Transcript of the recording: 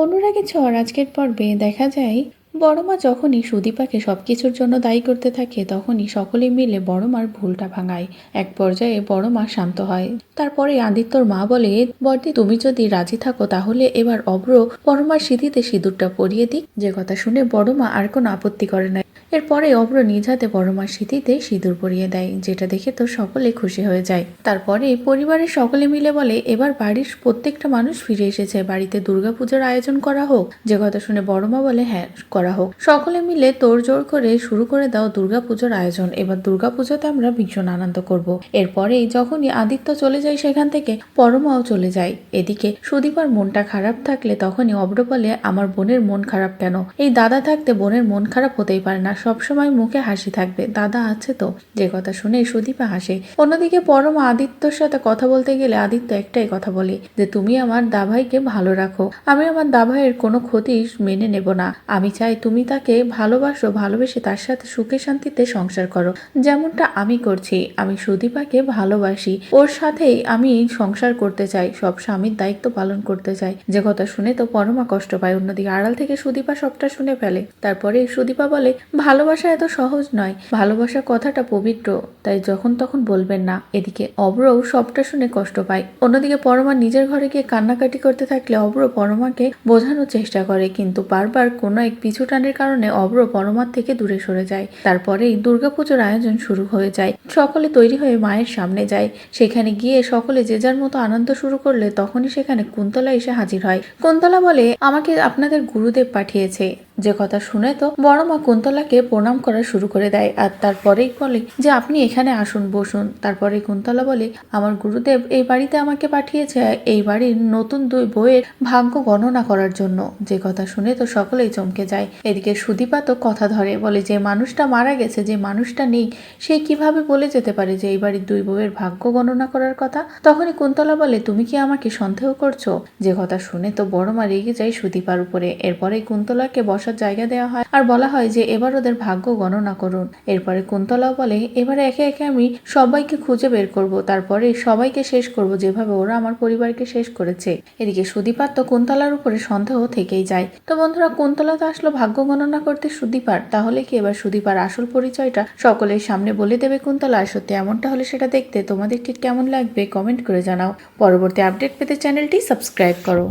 অনুরাগের ঝড় আজকের পর্বে দেখা যায় বড়মা যখনই সুদীপাকে সবকিছুর জন্য দায়ী করতে থাকে তখনই সকলে মিলে বড়মার ভুলটা ভাঙায়। এক পর্যায়ে বড়মা শান্ত হয়। তারপরে আদিত্যর মা বলে, বর্দি তুমি যদি রাজি থাকো তাহলে এবার অব্র বড়মার সিঁথিতে সিঁদুরটা পরিয়ে দিক। যে কথা শুনে বড়মা আর কোনো আপত্তি করে না। এরপরে অব্র নিজ হাতে বড়মার সিঁথিতে সিঁদুর পরিয়ে দেয়, যেটা দেখে তো সকলে খুশি হয়ে যায়। তারপরে পরিবারের সকলে মিলে বলে, এবার বাড়ির প্রত্যেকটা মানুষ ফিরে এসেছে, বাড়িতে দুর্গাপূজার আয়োজন করা হোক। যে কথা শুনে বড়মা বলে, হ্যাঁ করা হোক, সকলে মিলে তোড়জোড় করে শুরু করে দাও দুর্গাপূজার আয়োজন। এবার দুর্গাপূজাতে আমরা ভীষণ আনন্দ করব। এরপরেই যখনই আদিত্য চলে যায় সেখান থেকে পরমাও চলে যায়। এদিকে সুদীপার মনটা খারাপ থাকলে তখনই অব্র বলে, আমার বোনের মন খারাপ কেন? এই দাদা থাকতে বোনের মন খারাপ হতেই পারে না, সবসময় মুখে হাসি থাকবে, দাদা আছে তো। যে কথা শুনে সুদীপা হাসে। অন্যদিকে পরমা আদিত্যর সাথে কথা বলতে গেলে আদিত্য একটাই কথা বলে যে, তুমি আমার দাভাইকে ভালো রাখো, আমি আমার দাভাইয়ের কোনো ক্ষতি মেনে নেব না। আমি চাই তুমি তাকে ভালোবাসো, ভালোবেসে তার সাথে সুখে শান্তিতে সংসার করো, যেমনটা আমি করছি। আমি সুদীপাকে ভালোবাসি, ওর সাথেই আমি সংসার করতে চাই, সব স্বামীর দায়িত্ব পালন করতে চাই। যে কথা শুনে তো পরমা কষ্ট পায়। অন্যদিকে আড়াল থেকে সুদীপা সবটা শুনে ফেলে। তারপরে সুদীপা বলে, ভালোবাসা এত সহজ নয়, ভালোবাসার কথাটা পবিত্র, তাই যখন তখন বলবেন না। এদিকে অব্রও সবটা শুনে কষ্ট পায়। অন্যদিকে পরমা নিজের ঘরে গিয়ে কান্নাকাটি করতে থাকলে অব্র পরমাকে বোঝানোর চেষ্টা করে, কিন্তু বারবার কোনো এক পিছু টানের কারণে অব্র পরমার থেকে দূরে সরে যায়। তারপরেই দুর্গাপুজোর আয়োজন শুরু হয়ে যায়। সকলে তৈরি হয়ে মায়ের সামনে যায়। সেখানে গিয়ে সকলে যে যার মতো আনন্দ শুরু করলে তখনই সেখানে কুন্তলা এসে হাজির হয়। কুন্তলা বলে, আমাকে আপনাদের গুরুদেব পাঠিয়েছে। যে কথা শুনে তো বড়মা কুন্তলাকে প্রণাম করা শুরু করে দেয়, আর তারপরেই বলে যে, আপনি এখানে আসুন, বসুন। তারপরে কুন্তলা বলে, আমার গুরুদেব এই বাড়িতে আমাকে পাঠিয়েছে এই বাড়ির নতুন 2 বউয়ের ভাগ্য গণনা করার জন্য। যে কথা শুনে তো সকলেই চমকে যায়। এদিকে সুদীপা তো কথা ধরে, বলে যে মানুষটা মারা গেছে, যে মানুষটা নেই, সে কিভাবে বলে যেতে পারে যে এই বাড়ির 2 বউয়ের ভাগ্য গণনা করার কথা? তখনই কুন্তলা বলে, তুমি কি আমাকে সন্দেহ করছো? যে কথা শুনে তো বড়মা রেগে যায় সুদীপার উপরে। এরপরে কুন্তলাকে বসার জায়গা দেওয়া হয় আর বলা হয় যে এবার ওদের ভাগ্য গণনা করুন। এরপরে কুন্তলাও বলে, এবারে একে একে আমি সবাইকে খুঁজে বের করব, তারপরে সবাইকে শেষ করব যেভাবে ওরা আমার পরিবারকে শেষ করেছে। এদিকে সুদীপার তো কুন্তলার উপরে সন্দেহ থেকেই যায়। তো বন্ধুরা, কুন্তলা তো আসলো ভাগ্য গণনা করতে সুদীপার, তাহলে কি এবার সুদীপার আসল পরিচয়টা সকলের সামনে বলে দেবে কুন্তলা? সত্যি এমনটা হলে সেটা দেখতে তোমাদেরকে কেমন লাগবে কমেন্ট করে জানাও। পরবর্তী আপডেট পেতে চ্যানেলটি সাবস্ক্রাইব করো।